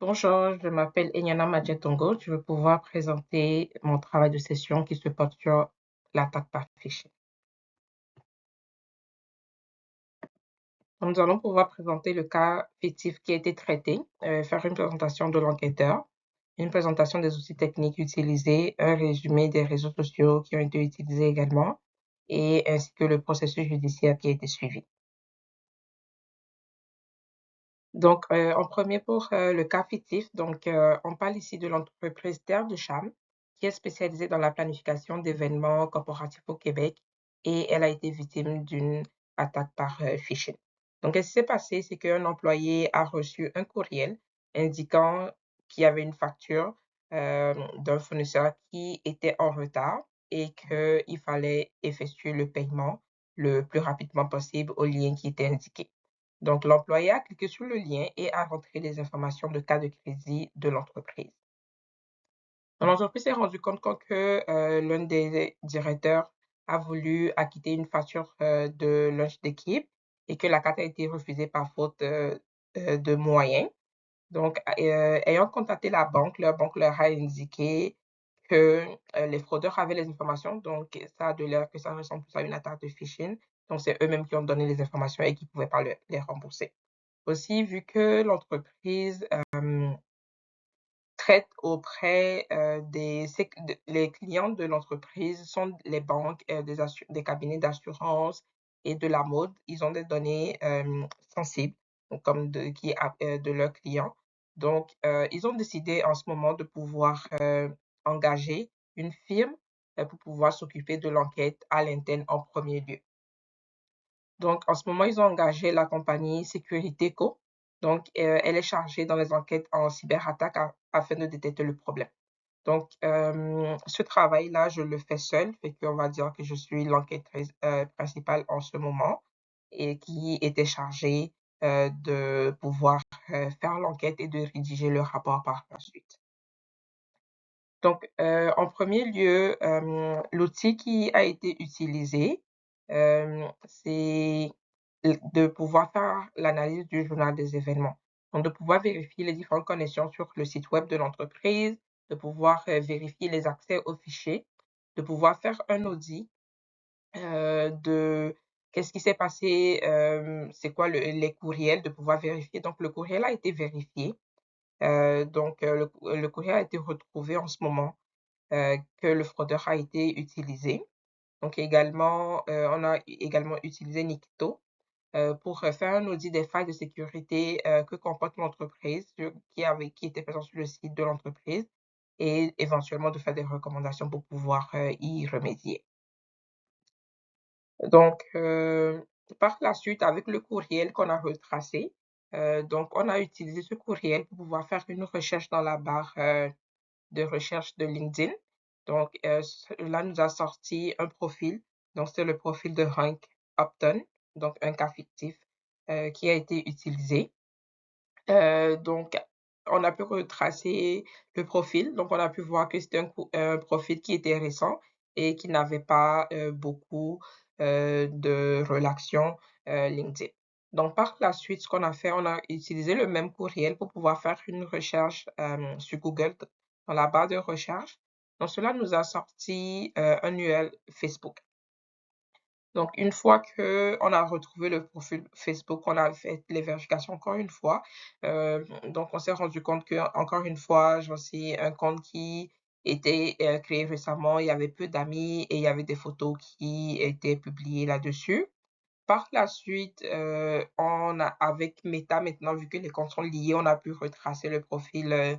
Bonjour, je m'appelle Enyana Madjetongo. Je vais pouvoir présenter mon travail de session qui se porte sur l'attaque par phishing. Donc, nous allons pouvoir présenter le cas fictif qui a été traité, faire une présentation de l'enquêteur, une présentation des outils techniques utilisés, un résumé des réseaux sociaux qui ont été utilisés également, et ainsi que le processus judiciaire qui a été suivi. Donc, en premier pour le cas fictif, donc, on parle ici de l'entreprise Terre de Cham, qui est spécialisée dans la planification d'événements corporatifs au Québec et elle a été victime d'une attaque par phishing. Donc, ce qui s'est passé, c'est qu'un employé a reçu un courriel indiquant qu'il y avait une facture d'un fournisseur qui était en retard et qu'il fallait effectuer le paiement le plus rapidement possible au lien qui était indiqué. Donc, l'employé a cliqué sur le lien et a rentré les informations de cas de crédit de l'entreprise. L'entreprise s'est rendue compte que l'un des directeurs a voulu acquitter une facture de lunch d'équipe et que la carte a été refusée par faute de moyens. Donc, ayant contacté la banque leur a indiqué que les fraudeurs avaient les informations. Donc, ça a de l'air que ça ressemble plus à une attaque de phishing. Donc, c'est eux-mêmes qui ont donné les informations et qui ne pouvaient pas les rembourser. Aussi, vu que l'entreprise traite auprès les clients de l'entreprise sont les banques, des cabinets d'assurance et de la mode, ils ont des données sensibles, donc comme de leurs clients. Donc, ils ont décidé en ce moment de pouvoir engager une firme pour pouvoir s'occuper de l'enquête à l'interne en premier lieu. Donc, en ce moment, ils ont engagé la compagnie Securityco. Donc, elle est chargée dans les enquêtes en cyberattaque afin de détecter le problème. Donc, ce travail-là, je le fais seul, fait qu'on va dire que je suis l'enquêtrice principale en ce moment et qui était chargée de pouvoir faire l'enquête et de rédiger le rapport par la suite. Donc, en premier lieu, l'outil qui a été utilisé, c'est de pouvoir faire l'analyse du journal des événements. Donc, de pouvoir vérifier les différentes connexions sur le site web de l'entreprise, de pouvoir vérifier les accès aux fichiers, de pouvoir faire un audit de qu'est-ce qui s'est passé, c'est quoi les courriels, de pouvoir vérifier. Donc, le courriel a été vérifié. Donc, le courriel a été retrouvé en ce moment que le fraudeur a été utilisé. Donc également, on a également utilisé Nikito pour faire un audit des failles de sécurité que comporte l'entreprise, qui était présent sur le site de l'entreprise et éventuellement de faire des recommandations pour pouvoir y remédier. Donc, par la suite, avec le courriel qu'on a retracé, donc on a utilisé ce courriel pour pouvoir faire une recherche dans la barre de recherche de LinkedIn. Donc, cela nous a sorti un profil. Donc, c'est le profil de Hank Upton, donc un cas fictif qui a été utilisé. Donc, on a pu retracer le profil. Donc, on a pu voir que c'était un profil qui était récent et qui n'avait pas beaucoup de relations LinkedIn. Donc, par la suite, ce qu'on a fait, on a utilisé le même courriel pour pouvoir faire une recherche sur Google dans la barre de recherche. Donc, cela nous a sorti un URL Facebook. Donc, une fois qu'on a retrouvé le profil Facebook, on a fait les vérifications encore une fois. Donc, on s'est rendu compte que, encore une fois, c'est un compte qui était créé récemment. Il y avait peu d'amis et il y avait des photos qui étaient publiées là-dessus. Par la suite, avec Meta, maintenant, vu que les comptes sont liés, on a pu retracer le profil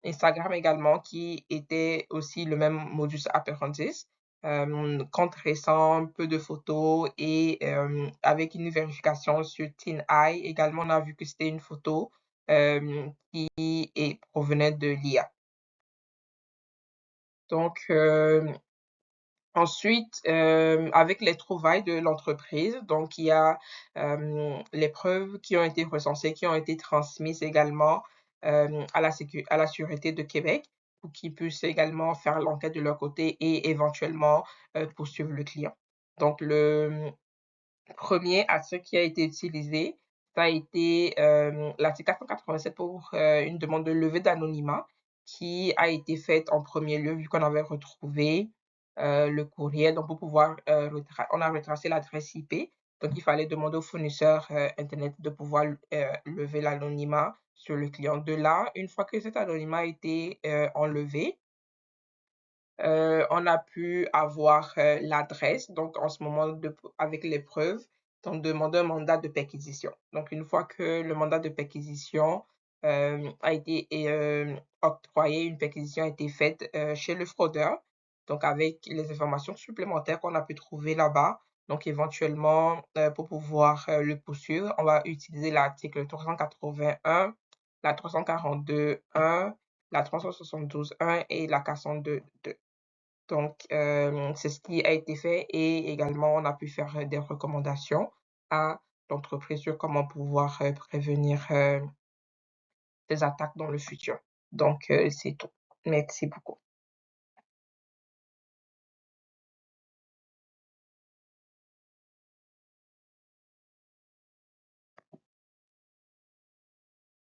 Instagram également, qui était aussi le même modus operandi. Compte récent, peu de photos et avec une vérification sur TinEye. Également, on a vu que c'était une photo qui provenait de l'IA. Donc, ensuite, avec les trouvailles de l'entreprise, donc il y a les preuves qui ont été recensées, qui ont été transmises également à la Sûreté de Québec pour qu'ils puissent également faire l'enquête de leur côté et éventuellement poursuivre le client. Donc, le premier asset qui a été utilisé, Ça a été l'article 487 pour une demande de levée d'anonymat qui a été faite en premier lieu vu qu'on avait retrouvé le courriel. Donc, pour pouvoir, on a retracé l'adresse IP. Donc, il fallait demander au fournisseur Internet de pouvoir lever l'anonymat sur le client. De là, une fois que cet anonymat a été enlevé, on a pu avoir l'adresse, donc en ce moment, avec les preuves, donc demander un mandat de perquisition. Donc, une fois que le mandat de perquisition a été octroyé, une perquisition a été faite chez le fraudeur, donc avec les informations supplémentaires qu'on a pu trouver là-bas. Donc, éventuellement, pour pouvoir le poursuivre, on va utiliser l'article 381, la 342.1, la 372.1 et la 402.2. Donc, c'est ce qui a été fait et également, on a pu faire des recommandations à l'entreprise sur comment pouvoir prévenir des attaques dans le futur. Donc, c'est tout. Merci beaucoup.